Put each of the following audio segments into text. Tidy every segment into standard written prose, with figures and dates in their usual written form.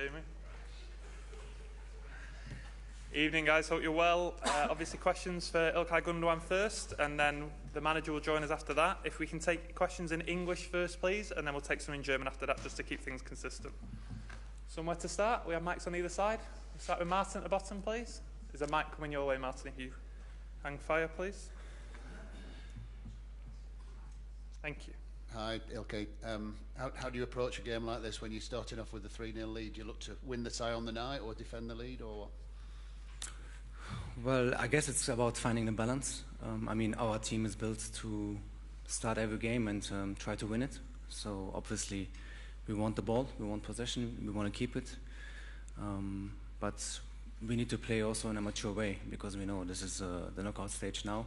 Jamie. Evening, guys. Hope you're well. Obviously, questions for Ilkay Gundogan first, and then the manager will join us after that. If we can take questions in English first, please, and then we'll take some in German after that, just to keep things consistent. Somewhere to start. We have mics on either side. We'll start with Martin at the bottom, please. Is a mic coming your way, Martin, if you hang fire, please? Thank you. Hi, Ilkay. How do you approach a game like this when you're starting off with a 3-0 lead? Do you look to win the tie on the night or defend the lead, or what? Well, I guess it's about finding the balance. I mean, our team is built to start every game and try to win it. So obviously, we want the ball, we want possession, we want to keep it. But we need to play also in a mature way, because we know this is the knockout stage now.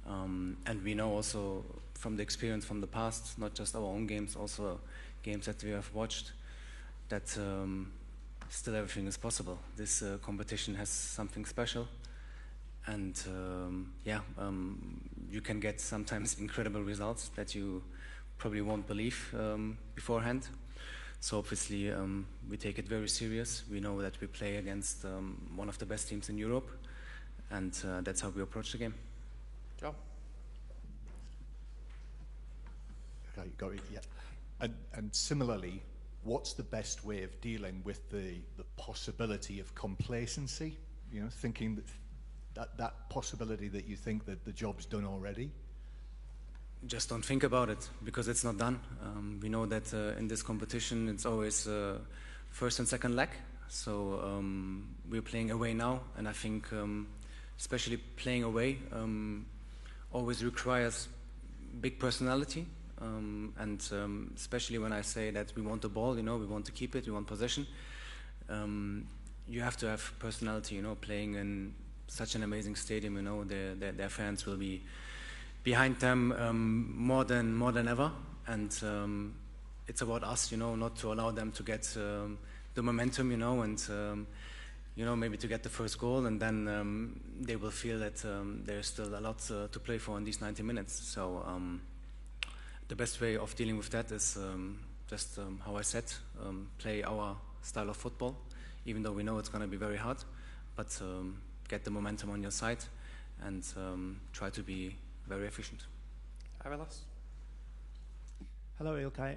And we know also from the experience from the past, not just our own games, also games that we have watched, that still everything is possible. This competition has something special, and you can get sometimes incredible results that you probably won't believe beforehand. So obviously we take it very serious. We know that we play against one of the best teams in Europe, and that's how we approach the game. Joe? Okay, you got it, yeah. And similarly, what's the best way of dealing with the possibility of complacency? You know, thinking that possibility that you think that the job's done already? Just don't think about it, because it's not done. We know that in this competition it's always first and second leg. So we're playing away now, and I think especially playing away always requires big personality. And especially when I say that we want the ball, you know, we want to keep it, we want possession. You have to have personality, you know, playing in such an amazing stadium. You know, their fans will be behind them more than ever, and it's about us, you know, not to allow them to get the momentum, you know, and you know, maybe to get the first goal, and then they will feel that there's still a lot to play for in these 90 minutes. So the best way of dealing with that is just how I said, play our style of football, even though we know it's going to be very hard, but get the momentum on your side and try to be very efficient. Arilas? Hello, Ilkay.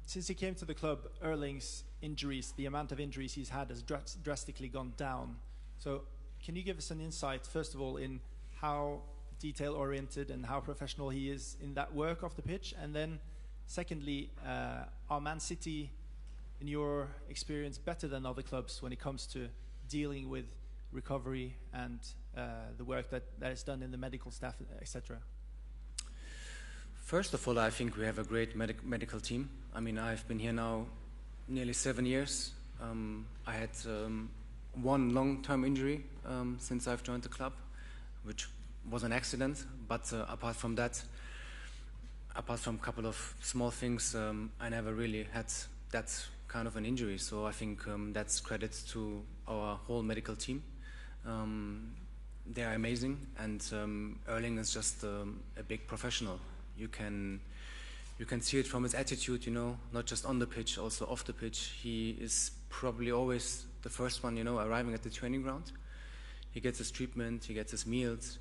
Since he came to the club, Erling's injuries, the amount of injuries he's had has drastically gone down. So can you give us an insight, first of all, in how detail-oriented and how professional he is in that work off the pitch? And then, secondly, are Man City, in your experience, better than other clubs when it comes to dealing with recovery and the work that is done in the medical staff, etc.? First of all, I think we have a great medical team. I mean, I've been here now nearly 7 years. I had one long-term injury since I've joined the club, which was an accident. But apart from that, apart from a couple of small things, I never really had that kind of an injury. So I think that's credit to our whole medical team. They are amazing, and Erling is just a big professional. You can see it from his attitude, you know, not just on the pitch, also off the pitch. He is probably always the first one, you know, arriving at the training ground. He gets his treatment, he gets his meals,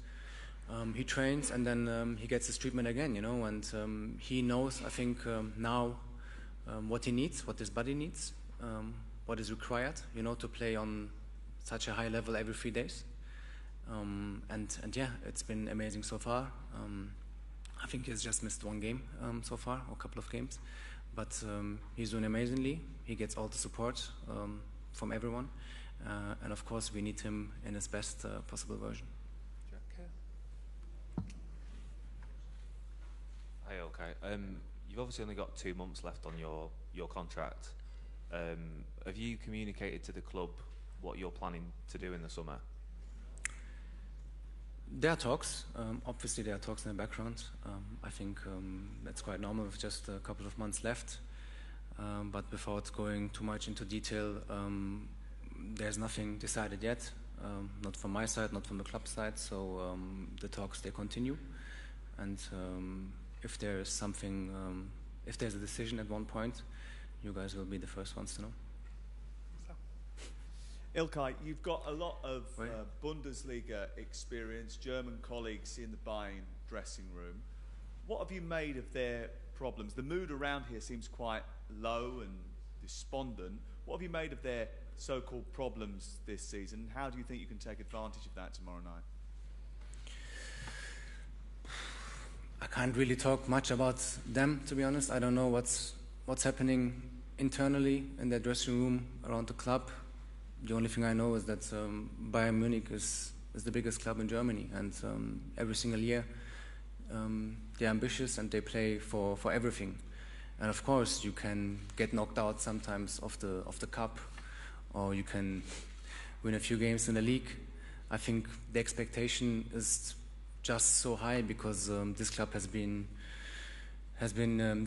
he trains, and then he gets his treatment again, you know, and he knows, I think, now what he needs, what his body needs, what is required, you know, to play on such a high level every 3 days. And yeah, it's been amazing so far. I think he's just missed one game so far, or a couple of games, but he's doing amazingly. He gets all the support from everyone, and of course we need him in his best possible version. Hi, okay. You've obviously only got 2 months left on your contract. Have you communicated to the club what you're planning to do in the summer? There are talks. Obviously, there are talks in the background. I think that's quite normal with just a couple of months left. But without going too much into detail, there's nothing decided yet. Not from my side, not from the club side. So the talks, they continue. And if there is something, if there's a decision at one point, you guys will be the first ones to know. Ilkay, you've got a lot of Bundesliga experience, German colleagues in the Bayern dressing room. What have you made of their problems? The mood around here seems quite low and despondent. What have you made of their so-called problems this season? How do you think you can take advantage of that tomorrow night? I can't really talk much about them, to be honest. I don't know what's happening internally in their dressing room around the club. The only thing I know is that Bayern Munich is the biggest club in Germany, and every single year they're ambitious and they play for everything. And of course, you can get knocked out sometimes of the cup, or you can win a few games in the league. I think the expectation is just so high because this club has been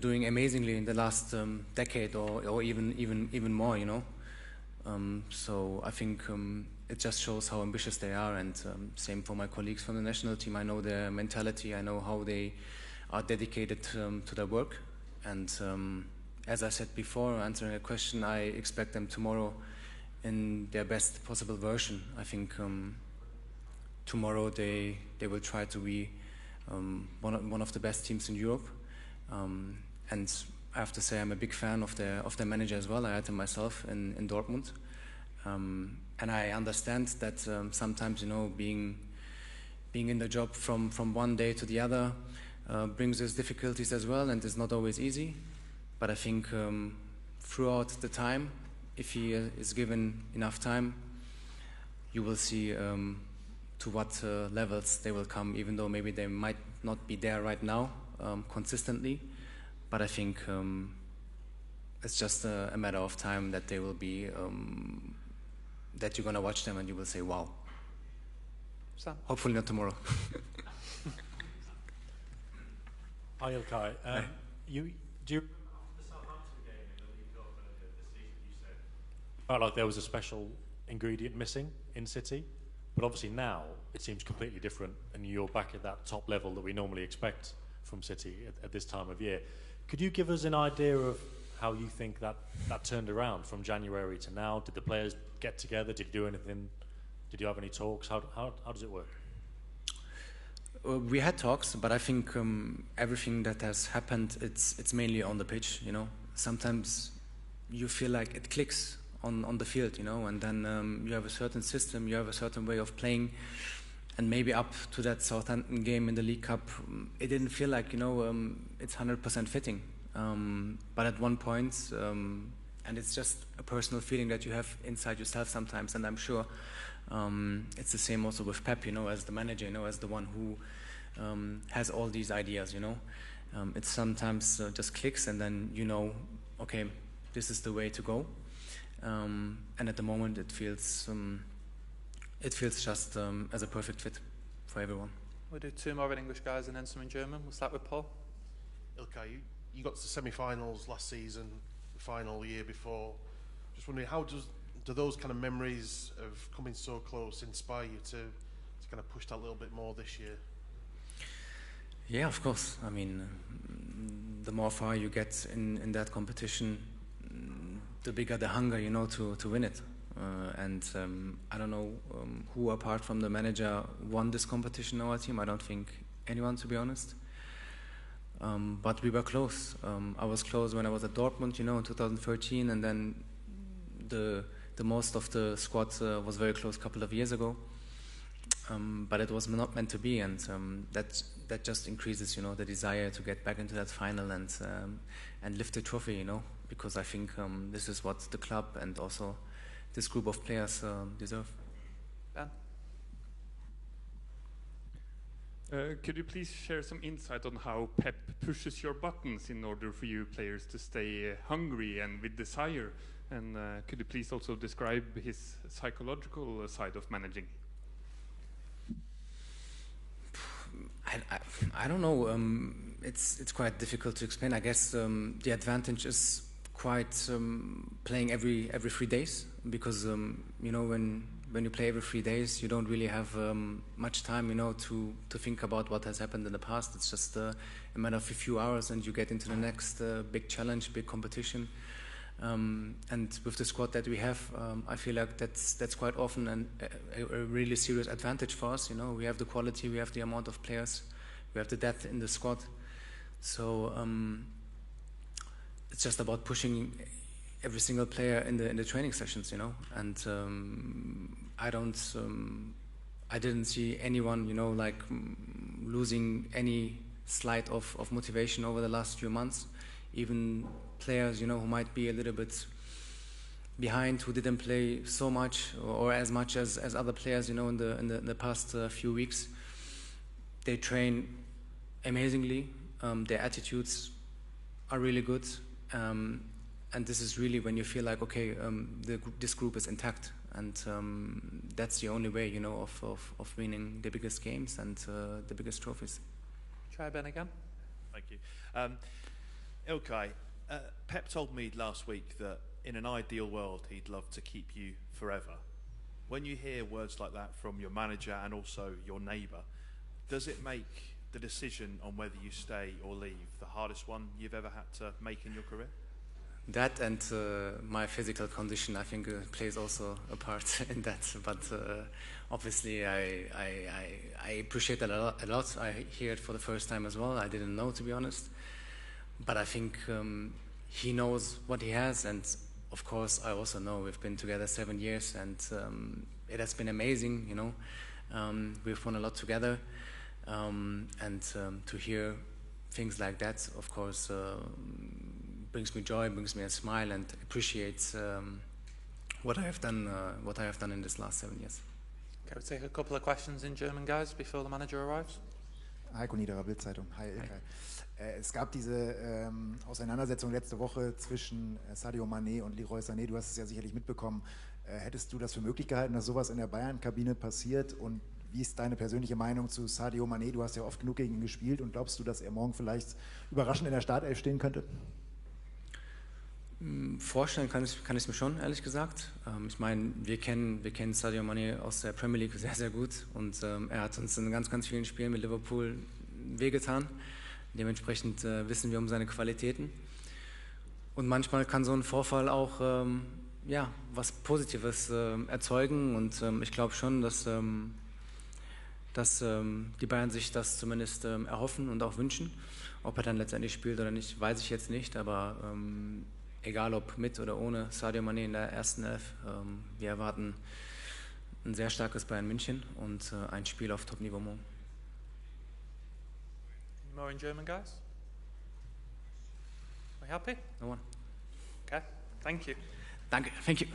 doing amazingly in the last decade or even more, you know. So I think it just shows how ambitious they are, and same for my colleagues from the national team. I know their mentality, I know how they are dedicated to their work, and as I said before, answering a question, I expect them tomorrow in their best possible version. I think tomorrow they will try to be one of the best teams in Europe, and I have to say I'm a big fan of their manager as well. I had him myself in Dortmund, and I understand that sometimes, you know, being in the job from one day to the other brings us difficulties as well, and it's not always easy. But I think throughout the time, if he is given enough time, you will see to what levels they will come, even though maybe they might not be there right now consistently. But I think it's just a matter of time that they will be, that you're going to watch them and you will say, wow. Sam? Hopefully not tomorrow. Hi, Ilkay. Do you remember the Southampton game in the League Cup earlier this season? You said felt like there was a special ingredient missing in City, but obviously now it seems completely different, and you're back at that top level that we normally expect from City at this time of year. Could you give us an idea of how you think that turned around from January to now? Did the players get together? Did you do anything? Did you have any talks? How does it work? We had talks, but I think everything that has happened, it's mainly on the pitch, you know. Sometimes you feel like it clicks on the field, you know, and then you have a certain system, you have a certain way of playing, and maybe up to that Southampton game in the League Cup, it didn't feel like, you know, it's 100% fitting. But at one point, and it's just a personal feeling that you have inside yourself sometimes, and I'm sure it's the same also with Pep, you know, as the manager, you know, as the one who has all these ideas, you know. It sometimes just clicks, and then you know, okay, this is the way to go. And at the moment, it feels just as a perfect fit for everyone. We'll do two more in English, guys, and then some in German. We'll start with Paul. Ilkay, you got to the semi-finals last season, the final year before. Just wondering, how do those kind of memories of coming so close inspire you to kind of push that a little bit more this year? Yeah, of course. I mean, the more far you get in that competition, the bigger the hunger, you know, to win it. And I don't know who apart from the manager won this competition in our team. I don't think anyone, to be honest. But we were close. I was close when I was at Dortmund, you know, in 2013, and then the most of the squad was very close a couple of years ago. But it was not meant to be, and that just increases, you know, the desire to get back into that final and lift the trophy, you know, because I think this is what the club and also this group of players deserve. Ben? Could you please share some insight on how Pep pushes your buttons in order for you players to stay hungry and with desire? And could you please also describe his psychological side of managing? I don't know. It's quite difficult to explain. I guess the advantage is quite playing every 3 days, because you know, when you play every 3 days, you don't really have much time, you know, to think about what has happened in the past. It's just a matter of a few hours, and you get into the next big challenge, big competition. And with the squad that we have, I feel like that's quite often a really serious advantage for us. You know, we have the quality, we have the amount of players, we have the depth in the squad. So it's just about pushing every single player in the training sessions, you know. And I didn't see anyone, you know, like losing any slight of motivation over the last few months. Even players, you know, who might be a little bit behind, who didn't play so much or as much as other players, you know, in the past few weeks. They train amazingly. Their attitudes are really good. And this is really when you feel like, okay, this group is intact. And that's the only way, you know, of winning the biggest games and the biggest trophies. Try Ben again. Thank you. Ilkay, Pep told me last week that in an ideal world he'd love to keep you forever. When you hear words like that from your manager and also your neighbour, does it make the decision on whether you stay or leave the hardest one you've ever had to make in your career? That and my physical condition, I think, plays also a part in that. But obviously, I appreciate that a lot. I hear it for the first time as well. I didn't know, to be honest. But I think he knows what he has, and of course, I also know we've been together 7 years, and it has been amazing. You know, we've won a lot together, and to hear things like that, of course. Brings me joy, brings me a smile, and appreciates what I have done in this last 7 years. Okay, we'll take a couple of questions in German, guys, before the manager arrives. Heiko Niederer, Bild-Zeitung. Hi, Ilkay. Es gab diese Auseinandersetzung letzte Woche zwischen Sadio Mané und Leroy Sané. Du hast es ja sicherlich mitbekommen. Hättest du das für möglich gehalten, dass sowas in der Bayern-Kabine passiert? Und wie ist deine persönliche Meinung zu Sadio Mané? Du hast ja oft genug gegen ihn gespielt. Und glaubst du, dass er morgen vielleicht überraschend in der Startelf stehen könnte? Vorstellen kann ich es mir schon, ehrlich gesagt. Ich meine, wir kennen Sadio Mané aus der Premier League sehr, sehr gut und er hat uns in ganz, ganz vielen Spielen mit Liverpool wehgetan. Dementsprechend wissen wir um seine Qualitäten. Und manchmal kann so ein Vorfall auch was Positives erzeugen und ich glaube schon, dass die Bayern sich das zumindest erhoffen und auch wünschen. Ob er dann letztendlich spielt oder nicht, weiß ich jetzt nicht, aber egal ob mit oder ohne Sadio Mané in der ersten Elf, wir erwarten ein sehr starkes Bayern München und ein Spiel auf Top-Niveau morgen. More in German, guys? Are we happy? No one. Okay, thank you. Danke, thank you.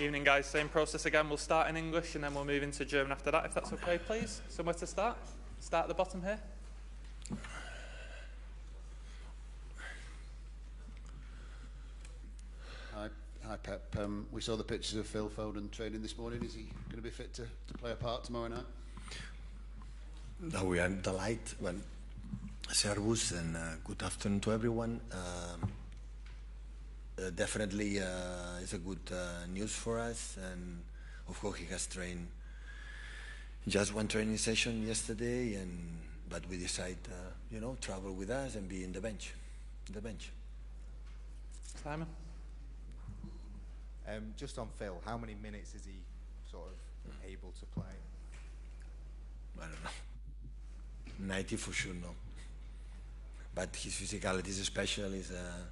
Evening, guys. Same process again. We'll start in English and then we'll move into German after that, if that's okay, please. Somewhere to start? Start at the bottom here. Hi Pep. We saw the pictures of Phil Foden training this morning. Is he going to be fit to play a part tomorrow night? No, we are delighted. Well, servus and good afternoon to everyone. Definitely it's a good news for us, and of course he has trained just one training session yesterday, but we decide travel with us and be in the bench. Simon? Just on Phil, how many minutes is he sort of able to play? I don't know. 90 for sure, no. But his physicality is special. He's a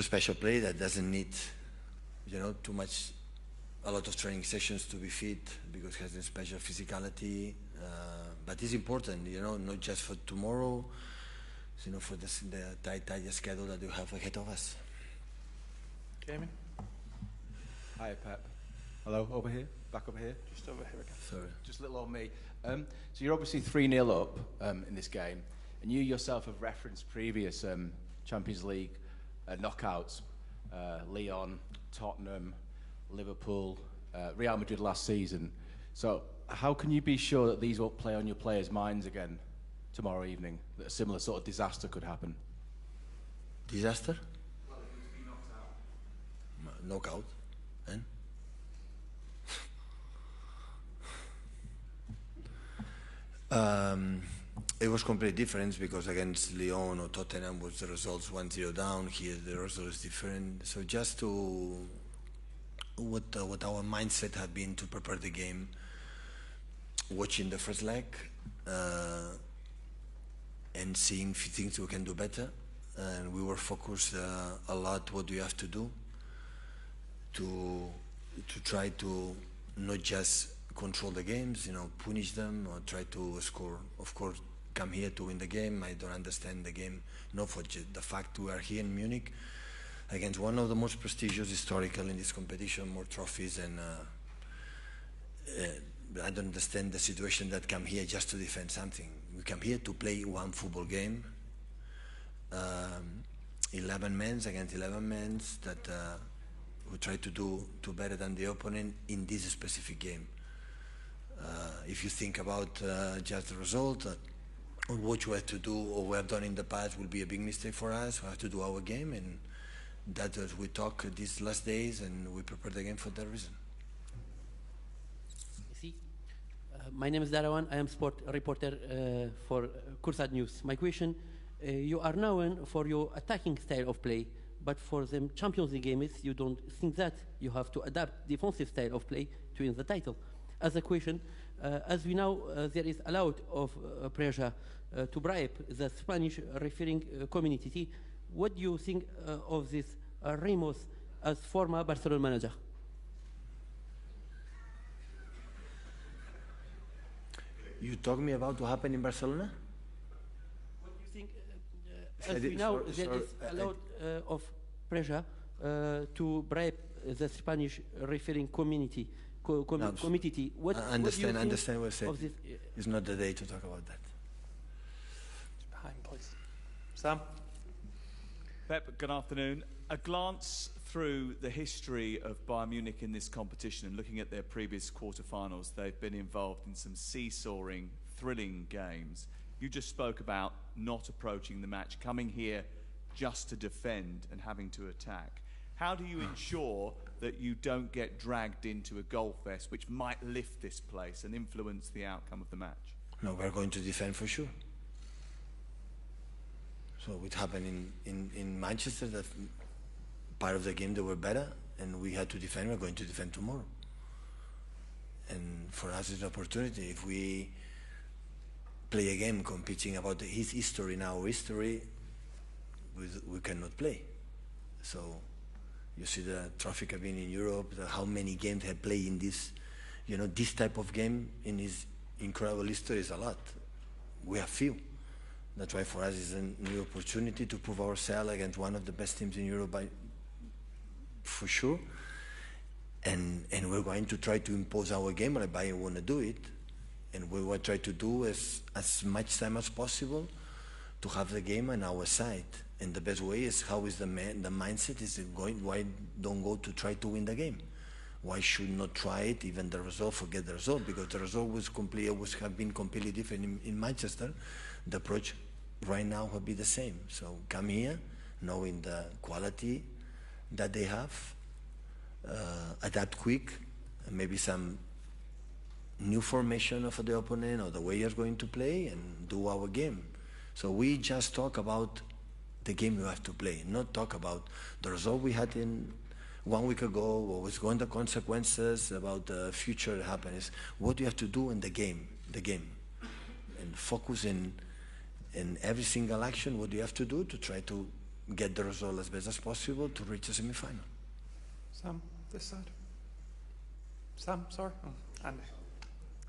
special player that doesn't need, a lot of training sessions to be fit because he has a special physicality. But it's important, not just for tomorrow, for the tight schedule that we have ahead of us. Jamie? Hi, Pep. Hello, over here, back over here. Just over here again. Sorry. Just a little on me. So you're obviously 3-0 up in this game, and you yourself have referenced previous Champions League knockouts, Lyon, Tottenham, Liverpool, Real Madrid last season. So how can you be sure that these won't play on your players' minds again tomorrow evening, that a similar sort of disaster could happen? Disaster? Well, if you to be knocked out. Knockout? And? It was completely different because against Lyon or Tottenham was the results 1-0 down. Here the result is different. So just to what our mindset had been to prepare the game, watching the first leg and seeing things we can do better. And we were focused a lot what we have to do to try to not just control the games, punish them or try to score. Of course, come here to win the game. I don't understand the game, not for the fact we are here in Munich against one of the most prestigious historical in this competition, more trophies, and I don't understand the situation that come here just to defend something. We come here to play one football game, 11 men against 11 men that we try to do better than the opponent in this specific game. If you think about just the result, or what you have to do or we have done in the past will be a big mistake for us. We have to do our game, and that is we talk these last days and we prepare the game for that reason. My name is Darawan. I am sport reporter for Kursat News. My question, you are known for your attacking style of play, but for the Champions League games, you don't think that you have to adapt defensive style of play to win the title. As a question, as we know, there is a lot of pressure to bribe the Spanish refereeing community. What do you think of this Ramos as former Barcelona manager? You talk me about what happened in Barcelona? What do you think? As we know, there is a lot of pressure to bribe the Spanish refereeing community. Committee. What understand what I said. Of this? It's not the day to talk about that. Behind, please. Sam? Pep, good afternoon. A glance through the history of Bayern Munich in this competition and looking at their previous quarterfinals, they've been involved in some seesawing, thrilling games. You just spoke about not approaching the match, coming here just to defend and having to attack. How do you ensure that you don't get dragged into a goal fest which might lift this place and influence the outcome of the match? No, we're going to defend for sure. So it happened in Manchester that part of the game they were better and we had to defend. We're going to defend tomorrow. And for us it's an opportunity. If we play a game competing about his history and our history, we cannot play. So you see the traffic have been in Europe, how many games have played in this, this type of game in his incredible history is a lot. We have few. That's why for us it's a new opportunity to prove ourselves against one of the best teams in Europe for sure. and we're going to try to impose our game like Bayern want to do it, and we will try to do as much time as possible to have the game on our side. And the best way is how is the mindset is going. Why don't go to try to win the game? Why should not try it? Even the result, forget the result, because the result was have been completely different in Manchester. The approach right now will be the same. So come here, knowing the quality that they have, adapt quick, and maybe some new formation of the opponent or the way you're going to play, and do our game. So we just talk about the game you have to play, not talk about the result we had in 1 week ago, what was going, the consequences, about the future happiness. What do you have to do in the game, and focus in every single action. What do you have to do to try to get the result as best as possible to reach the semi-final? Sam, this side. Sam, sorry. Oh, Andy.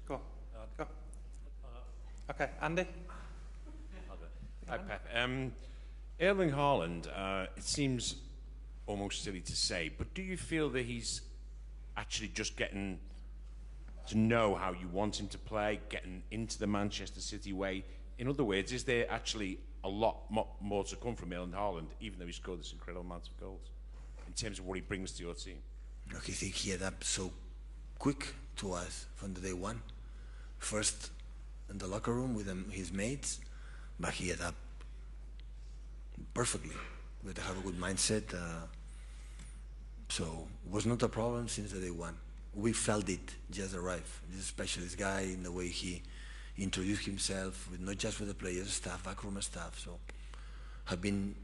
Go on. Go. Okay, Andy. Hi, Pep. Erling Haaland, it seems almost silly to say, but do you feel that he's actually just getting to know how you want him to play, getting into the Manchester City way? In other words, is there actually a lot more to come from Erling Haaland, even though he scored this incredible amount of goals, in terms of what he brings to your team? Look, I think he adapted so quick to us from the day one. First in the locker room with his mates, but he adapted perfectly. We have a good mindset. So it was not a problem since the day one. We felt it just arrive. This specialist guy in the way he introduced himself, with not just with the players, staff, backroom staff. So have been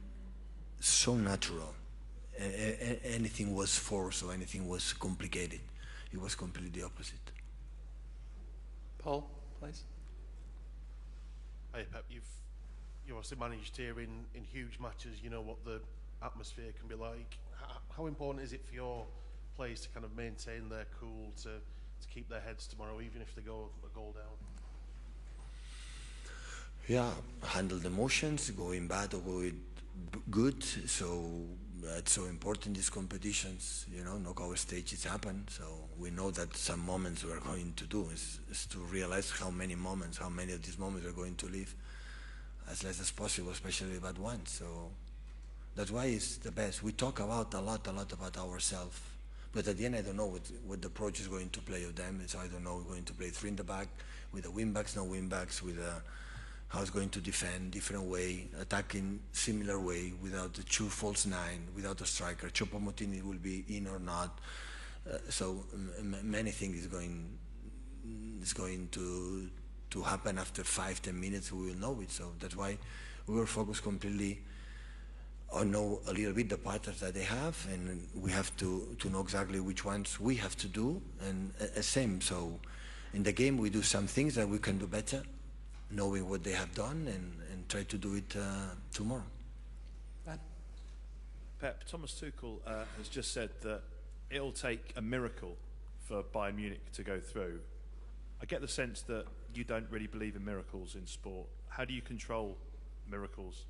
so natural. Anything was forced or anything was complicated. It was completely the opposite. Paul, please. Hey Pep, you obviously managed here in huge matches. You know what the atmosphere can be like. How important is it for your players to kind of maintain their cool, to keep their heads tomorrow, even if they go a goal down? Yeah, handle the emotions, going bad or going good. So it's so important, these competitions, you know, knockout stages happen. So we know that some moments we're going to do is to realize how many of these moments are going to live as less as possible, especially bad ones. So that's why it's the best. We talk about a lot about ourselves. But at the end, I don't know what the approach is going to play of them. So I don't know, we're going to play 3 in the back, with the wing backs, no wing backs, with how it's going to defend, different way, attacking similar way, without the 2 false 9, without a striker. Choupo-Moting will be in or not. So many things is going to happen after 5-10 minutes. We will know it. So that's why we were focused completely on know a little bit the patterns that they have, and we have to know exactly which ones we have to do, and same. So in the game we do some things that we can do better, knowing what they have done, and try to do it tomorrow. Ben? Pep, Thomas Tuchel has just said that it'll take a miracle for Bayern Munich to go through. I get the sense that you don't really believe in miracles in sport. How do you control miracles?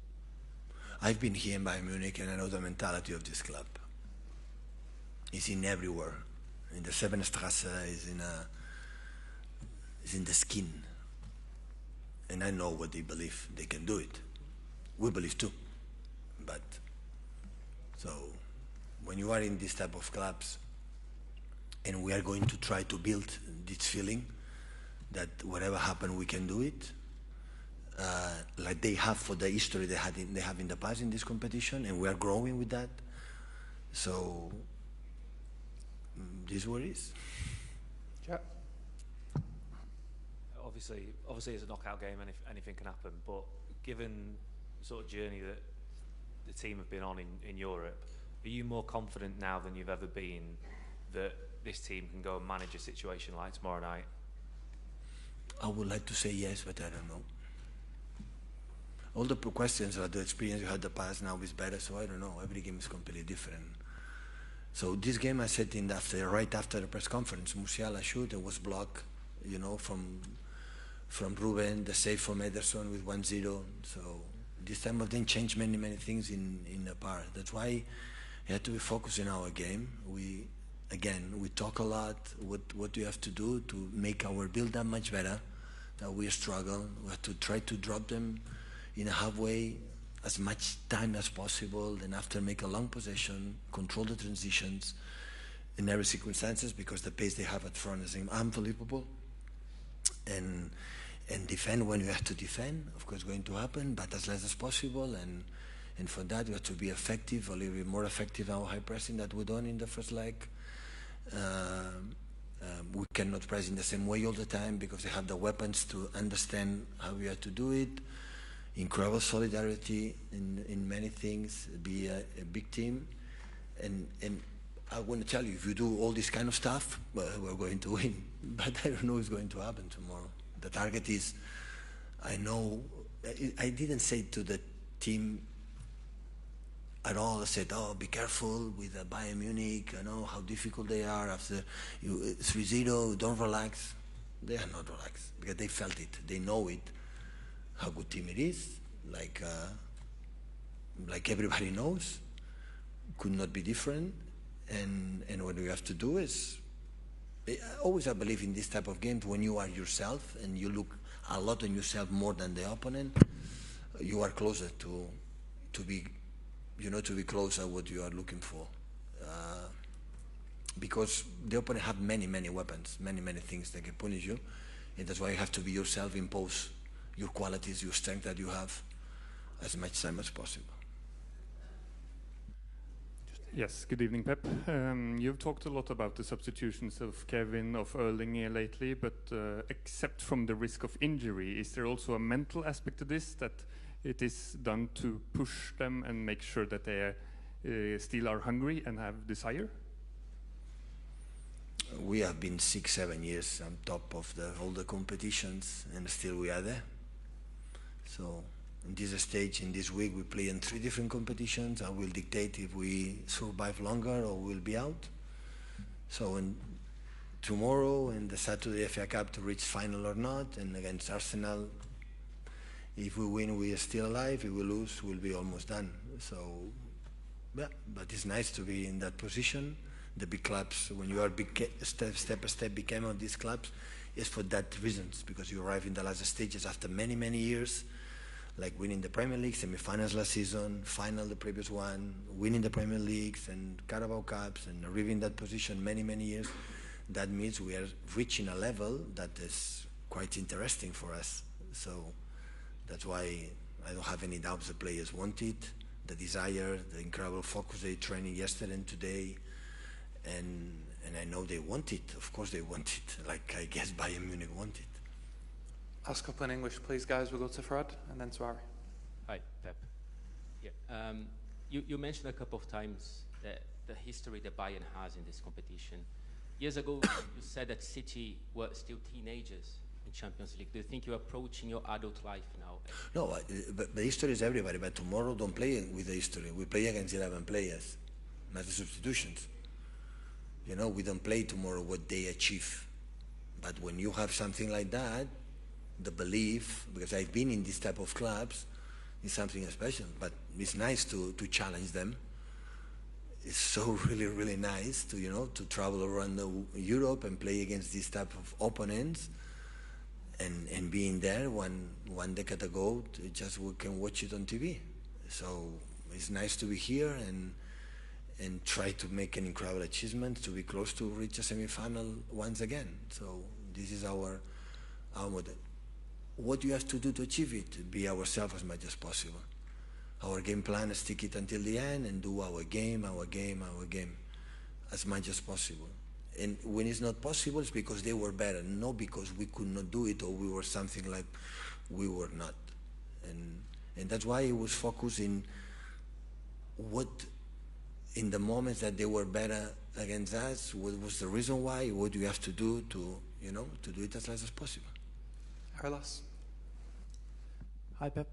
I've been here in Bayern Munich, and I know the mentality of this club. It's in everywhere. In the Sevenstrasse, is in the skin. And I know what they believe. They can do it. We believe too. But so when you are in this type of clubs, and we are going to try to build this feeling that whatever happens, we can do it. Like they have for the history they have in the past in this competition, and we are growing with that. So this is what it is. Yeah. Obviously, it's a knockout game, and anything can happen. But given the sort of journey that the team have been on in Europe, are you more confident now than you've ever been that this team can go and manage a situation like tomorrow night? I would like to say yes, but I don't know. All the questions about the experience you had in the past now is better, so I don't know. Every game is completely different. So this game I said right after the press conference, Musiala shoot and was blocked, you know, from Ruben, the save from Ederson with 1-0. So this time of day changed many things in the part. That's why we had to be focused in our game. We again, we talk a lot. What do you have to do to make our build-up much better? That we struggle. We have to try to drop them in a halfway as much time as possible, and after make a long possession, control the transitions in every circumstances, because the pace they have at front is unbelievable. And defend when you have to defend, of course, going to happen, but as less as possible. And for that, we have to be effective, a little bit more effective in our high pressing that we done in the first leg. We cannot press in the same way all the time because they have the weapons to understand how we have to do it. Incredible solidarity in many things, be a big team. And I want to tell you, if you do all this kind of stuff, well, we're going to win. But I don't know what's going to happen tomorrow. The target is, I know, I didn't say to the team at all. I said, oh, be careful with Bayern Munich. I know how difficult they are after 3-0. Don't relax. They are not relaxed because they felt it. They know it, how good team it is. Like everybody knows. Could not be different. And what we have to do is, always I believe in this type of games, when you are yourself and you look a lot on yourself more than the opponent, you are closer to be closer to what you are looking for. Because the opponent have many weapons, many things that can punish you, and that's why you have to be yourself, impose your qualities, your strength that you have, as much time as possible. Yes, good evening, Pep. You've talked a lot about the substitutions of Kevin, of Erling here lately, but except from the risk of injury, is there also a mental aspect to this, that it is done to push them and make sure that they still are hungry and have desire? We have been 6-7 years on top of all the competitions, and still we are there. So in this stage, in this week, we play in 3 different competitions. I will dictate if we survive longer or we'll be out. So tomorrow and the Saturday FA Cup to reach final or not, and against Arsenal, if we win, we are still alive. If we lose, we'll be almost done. So, yeah, but it's nice to be in that position. The big clubs, when you are step by step became of these clubs, is for that reasons, because you arrive in the last stages after many years, like winning the Premier League, semi-finals last season, final the previous one, winning the Premier Leagues and Carabao Cups, and arriving in that position many years. That means we are reaching a level that is quite interesting for us. So that's why I don't have any doubts the players want it, the desire, the incredible focus they training yesterday and today, and I know they want it. Of course they want it, like I guess Bayern Munich want it. Last couple in English, please, guys. We'll go to Fred and then to Ari. Hi, Pep. Yeah. You mentioned a couple of times the history that Bayern has in this competition. Years ago, you said that City were still teenagers in Champions League. Do you think you're approaching your adult life now? No, but the history is everybody. But tomorrow, don't play with the history. We play against 11 players, not the substitutions. You know, we don't play tomorrow what they achieve. But when you have something like that, the belief, because I've been in this type of clubs, is something special. But it's nice to challenge them. It's so really nice to travel around Europe and play against this type of opponents, and being there one decade ago, we can watch it on TV. So it's nice to be here and try to make an incredible achievement to be close to reach a semi-final once again. So this is our model. What you have to do to achieve it? Be ourselves as much as possible. Our game plan is stick it until the end and do our game as much as possible. And when it's not possible, it's because they were better, not because we could not do it or we were something like we were not. And that's why it was focused in in the moments that they were better against us, what was the reason why, what do you have to do to do it as less as possible. Carlos. Hi, Pep.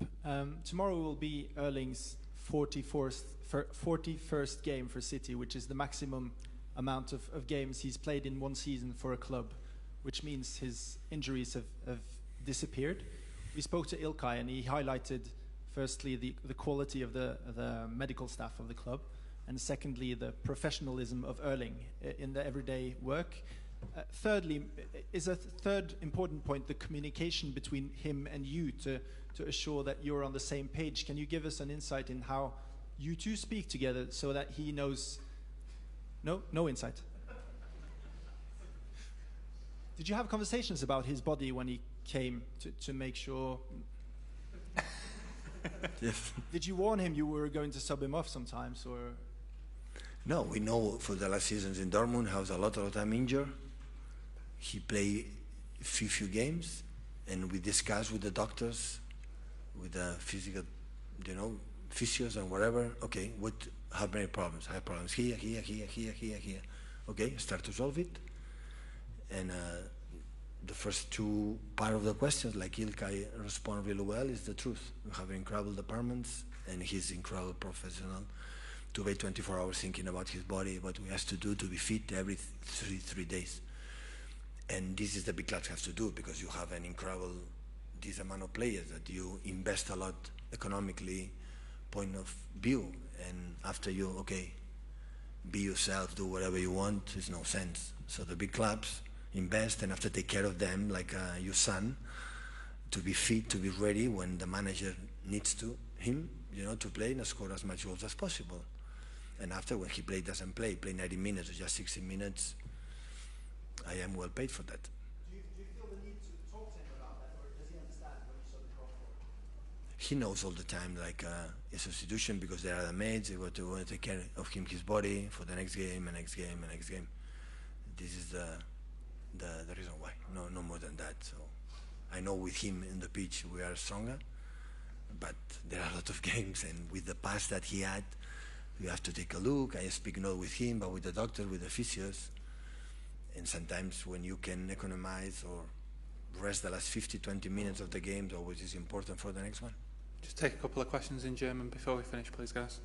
Tomorrow will be Erling's 41st game for City, which is the maximum amount of games he's played in one season for a club, which means his injuries have disappeared. We spoke to Ilkay and he highlighted firstly the quality of the medical staff of the club, and secondly, the professionalism of Erling in the everyday work. Thirdly, is a third important point the communication between him and you to assure that you're on the same page. Can you give us an insight in how you two speak together so that he knows? No insight. Did you have conversations about his body when he came to make sure? Yes. Did you warn him you were going to sub him off sometimes, or? No, we know for the last seasons in Dortmund he was a lot of time injured. He played few games, and we discussed with the doctors, with the physical, physios and whatever. Okay, how many problems? I have problems here. Okay, start to solve it. And the first two part of the questions, like Ilkay respond really well, is the truth. We have incredible departments, and he's incredible professional. To wait 24 hours thinking about his body, what we have to do to be fit every three days. And this is the big clubs have to do, because you have an incredible, this amount of players that you invest a lot economically, point of view. And after you, be yourself, do whatever you want, there's no sense. So the big clubs invest and have to take care of them like your son, to be fit, to be ready when the manager needs him, to play and score as much goals as possible. And after, when he doesn't play 90 minutes or just 60 minutes, I am well paid for that. Do you feel the need to talk to him about that, or does he understand what you sort of call for? He knows all the time, like a substitution, because there are the mates, they want to take care of him, his body, for the next game, and next game, and next game. This is the reason why, no more than that. So I know with him in the pitch we are stronger, but there are a lot of games, and with the past that he had, we have to take a look. I speak not with him, but with the doctor, with the physios. And sometimes when you can economize or rest the last 50-20 minutes of the game, always is important for the next one. Just take a couple of questions in German before we finish, please, guys.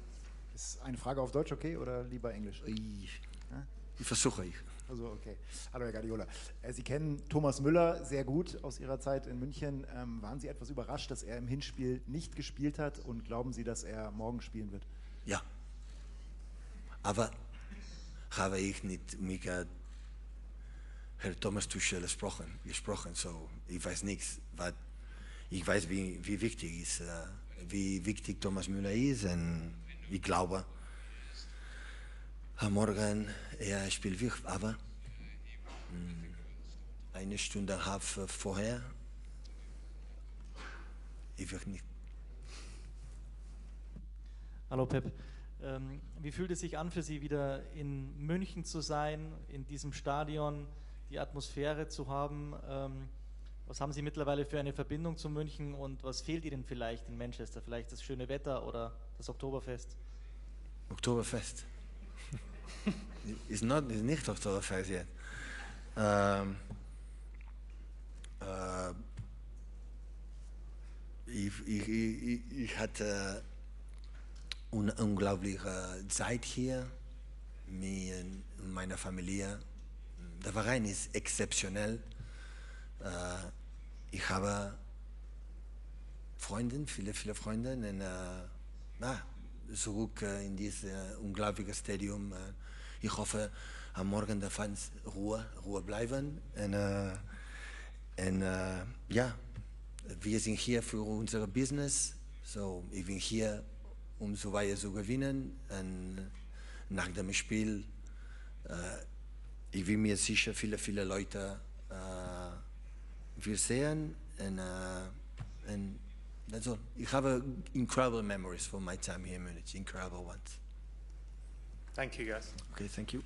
Ist eine Frage auf Deutsch okay oder lieber Englisch? Ich versuche. Also okay. Hallo Herr Guardiola. Sie kennen Thomas Müller sehr gut aus Ihrer Zeit in München. Waren Sie etwas überrascht, dass er im Hinspiel nicht gespielt hat, und glauben Sie, dass er morgen spielen wird? Ja. Aber habe ich nicht mit Herr Thomas Tuchel gesprochen, so ich weiß nichts. Ich weiß, wie wichtig Thomas Müller ist, und ich glaube, morgen er spielt wirklich, aber eine Stunde und eine halb vorher, ich will nicht. Hallo Pep. Wie fühlt es sich an für Sie, wieder in München zu sein, in diesem Stadion, die Atmosphäre zu haben? Was haben Sie mittlerweile für eine Verbindung zu München, und was fehlt Ihnen vielleicht in Manchester? Vielleicht das schöne Wetter oder das Oktoberfest? Oktoberfest. Ist nicht Oktoberfest yet. Ich hatte eine unglaubliche Zeit hier mit meiner Familie. Der Verein ist exzeptionell. Ich habe Freunde, viele Freunde, und zurück in dieses unglaubliche Stadium. Ich hoffe, am Morgen die Fans Ruhe bleiben. Und ja, wir sind hier für unser Business. So, ich bin hier, so weiter zu gewinnen. Und nach dem Spiel, ich bin mir sicher, viele Leute wir sehen. Und that's all. I have incredible memories from my time here in Munich, incredible ones. Thank you, guys. Okay, thank you.